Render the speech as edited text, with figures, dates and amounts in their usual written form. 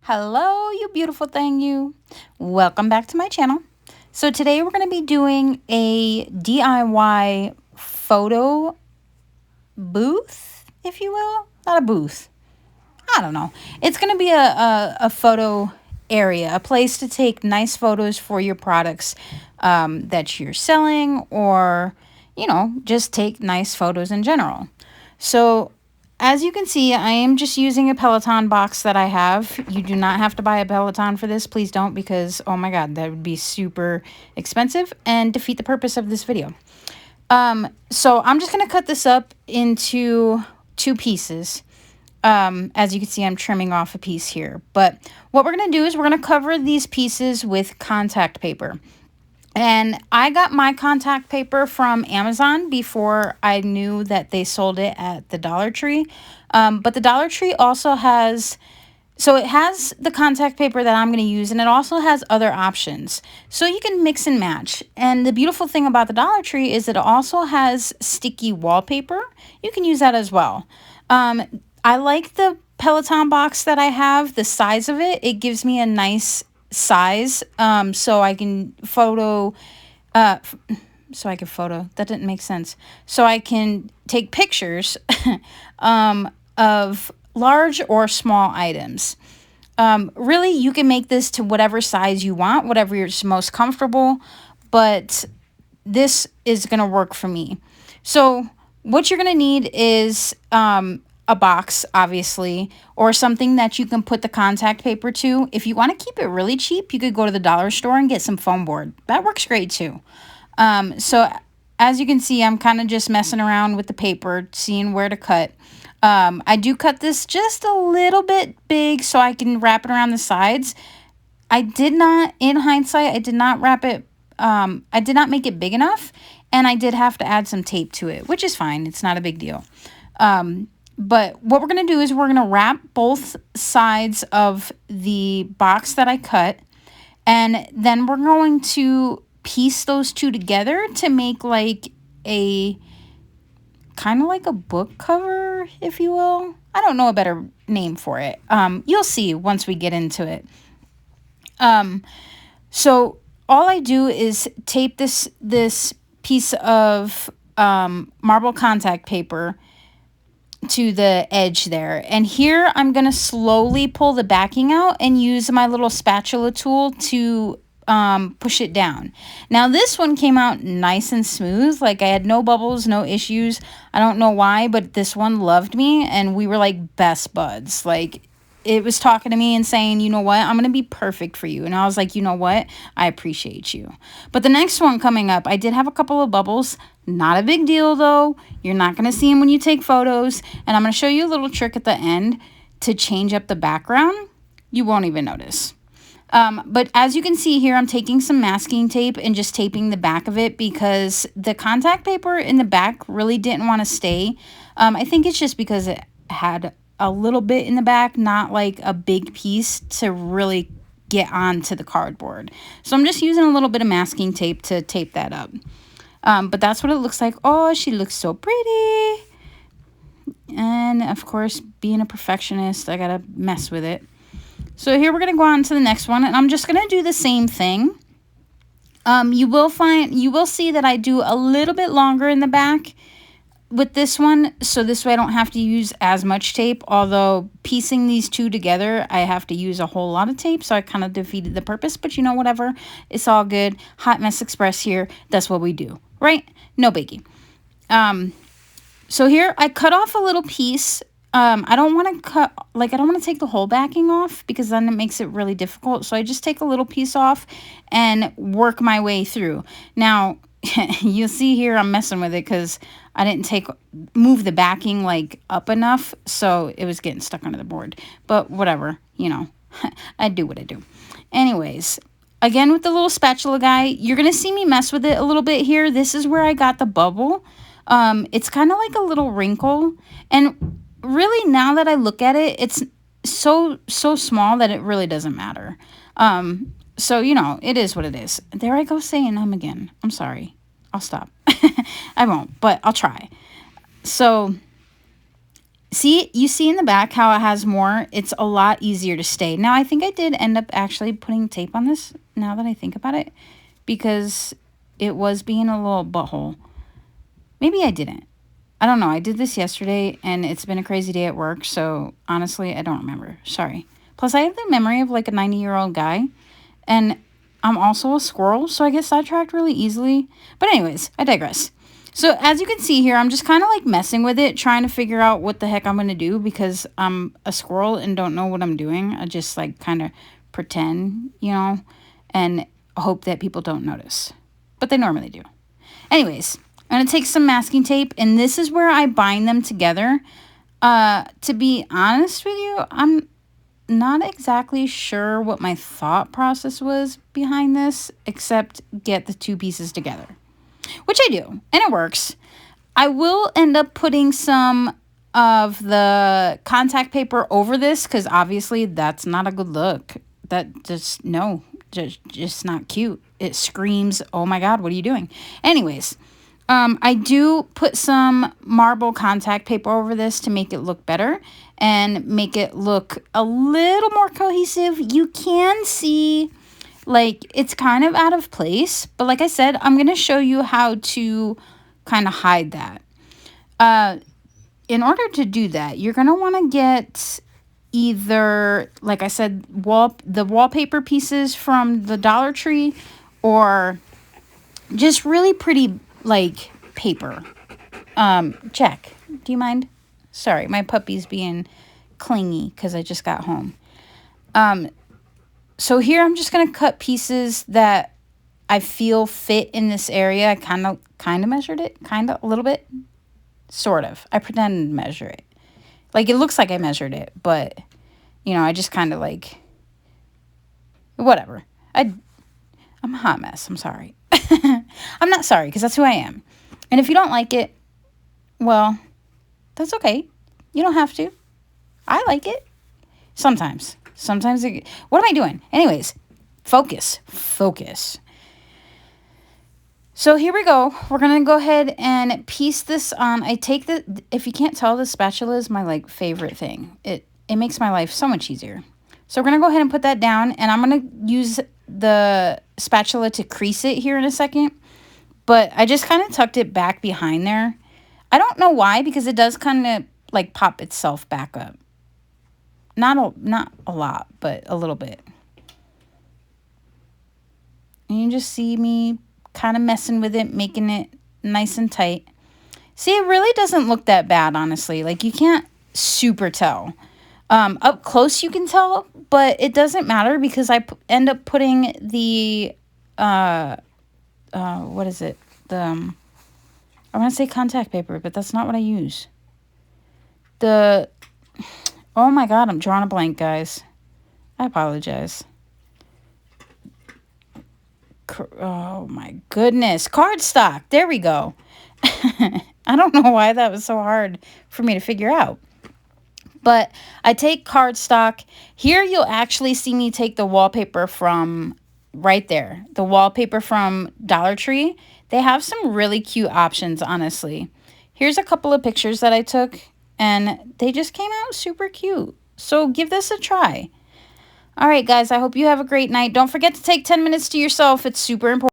Hello, you beautiful thing, you. Welcome back to my channel. So today we're going to be doing a DIY photo booth, if you will. Not a booth. I don't know. It's going to be a photo area, a place to take nice photos for your products that you're selling, or, just take nice photos in general. So as you can see, I am just using a Peloton box that I have. You do not have to buy a Peloton for this. Please don't, because, oh my God, that would be super expensive and defeat the purpose of this video. So I'm just going to cut this up into two pieces. As you can see, I'm trimming off a piece here. But what we're going to do is we're going to cover these pieces with contact paper. And I got my contact paper from Amazon before I knew that they sold it at the Dollar Tree. But the Dollar Tree also has, so it has the contact paper that I'm going to use, and it also has other options. So you can mix and match. And the beautiful thing about the Dollar Tree is that it also has sticky wallpaper. You can use that as well. I like the Peloton box that I have, the size of it. It gives me a nice size, so I can photo, that didn't make sense. So I can take pictures of large or small items. Really, you can make this to whatever size you want, whatever you're most comfortable, but this is going to work for me. So what you're going to need is a box, obviously, or something that you can put the contact paper to. If you want to keep it really cheap, you could go to the dollar store and get some foam board. That works great too. So as you can see, I'm kind of just messing around with the paper, seeing where to cut. I do cut this just a little bit big so I can wrap it around the sides. I did not, in hindsight, I did not wrap it, I did not make it big enough, and I did have to add some tape to it, which is fine. It's not a big deal. But what we're going to do is we're going to wrap both sides of the box that I cut, and then we're going to piece those two together to make like a kind of like a book cover, if you will. I don't know a better name for it. You'll see once we get into it. So all I do is tape this piece of marble contact paper to the edge there, and here I'm gonna slowly pull the backing out and use my little spatula tool to push it down. Now this one came out nice and smooth, like I had no bubbles, no issues. I don't know why, but this one loved me, and we were like best buds. Like, it was talking to me and saying, you know what, I'm going to be perfect for you. And I was like, you know what, I appreciate you. But the next one coming up, I did have a couple of bubbles. Not a big deal, though. You're not going to see them when you take photos. And I'm going to show you a little trick at the end to change up the background. You won't even notice. But as you can see here, I'm taking some masking tape and just taping the back of it because the contact paper in the back really didn't want to stay. I think it's just because it had a little bit in the back, not like a big piece to really get onto the cardboard. So I'm just using a little bit of masking tape to tape that up. But that's what it looks like. Oh, she looks so pretty. And of course, being a perfectionist, I gotta mess with it. So here we're gonna go on to the next one, and I'm just gonna do the same thing. You will see that I do a little bit longer in the back with this one, so this way I don't have to use as much tape, although piecing these two together, I have to use a whole lot of tape, so I kind of defeated the purpose, but you know, whatever, it's all good. Hot Mess Express here, that's what we do, right? No biggie. So here, I cut off a little piece. I don't want to take the whole backing off because then it makes it really difficult, so I just take a little piece off and work my way through. Now, you'll see here I'm messing with it because I didn't move the backing like up enough, so it was getting stuck under the board. But whatever, you know, I do what I do. Anyways, again with the little spatula guy, you're gonna see me mess with it a little bit here. This is where I got the bubble. It's kind of like a little wrinkle, and really now that I look at it, it's so small that it really doesn't matter. So, you know, it is what it is. There I go saying again. I'm sorry. I'll stop. I won't, but I'll try. So See, you see in the back how it has more? It's a lot easier to stay. Now, I think I did end up actually putting tape on this, now that I think about it, because it was being a little butthole. Maybe I didn't. I don't know. I did this yesterday, and it's been a crazy day at work, so honestly, I don't remember. Sorry. Plus, I have the memory of like a 90-year-old guy, and I'm also a squirrel, so I get sidetracked really easily. But anyways, I digress. So as you can see here, I'm just kind of like messing with it, trying to figure out what the heck I'm going to do because I'm a squirrel and don't know what I'm doing. I just like kind of pretend, and hope that people don't notice. But they normally do. Anyways, I'm going to take some masking tape, and this is where I bind them together. To be honest with you, I'm not exactly sure what my thought process was behind this, except get the two pieces together. Which I do, and it works. I will end up putting some of the contact paper over this because obviously that's not a good look. That just, no, just not cute. It screams, oh my God, what are you doing? Anyways, I do put some marble contact paper over this to make it look better and make it look a little more cohesive. You can see like it's kind of out of place, but like I said, I'm going to show you how to kind of hide that. In order to do that, you're going to want to get either, like I said, the wallpaper pieces from the Dollar Tree or just really pretty like paper. Jack, do you mind? Sorry, my puppy's being clingy because I just got home. So here I'm just going to cut pieces that I feel fit in this area. I kind of measured it, a little bit, sort of. I pretended to measure it. Like it looks like I measured it, but I just kind of like, whatever. I'm a hot mess. I'm sorry. I'm not sorry because that's who I am. And if you don't like it, well, that's okay. You don't have to. I like it. Sometimes. What am I doing? Anyways, focus. So here we go. We're going to go ahead and piece this on. If you can't tell, the spatula is my like favorite thing. It makes my life so much easier. So we're going to go ahead and put that down, and I'm going to use the spatula to crease it here in a second. But I just kind of tucked it back behind there. I don't know why, because it does kind of like pop itself back up. Not a lot, but a little bit. And you just see me kind of messing with it, making it nice and tight. See, it really doesn't look that bad, honestly. Like, you can't super tell. Up close you can tell, but it doesn't matter because I end up putting the, what is it? I want to say contact paper, but that's not what I use. Oh my God, I'm drawing a blank, guys. I apologize. Oh my goodness. Cardstock. There we go. I don't know why that was so hard for me to figure out. But I take cardstock. Here you'll actually see me take the wallpaper from right there. The wallpaper from Dollar Tree. They have some really cute options, honestly. Here's a couple of pictures that I took, and they just came out super cute. So give this a try. All right, guys, I hope you have a great night. Don't forget to take 10 minutes to yourself. It's super important.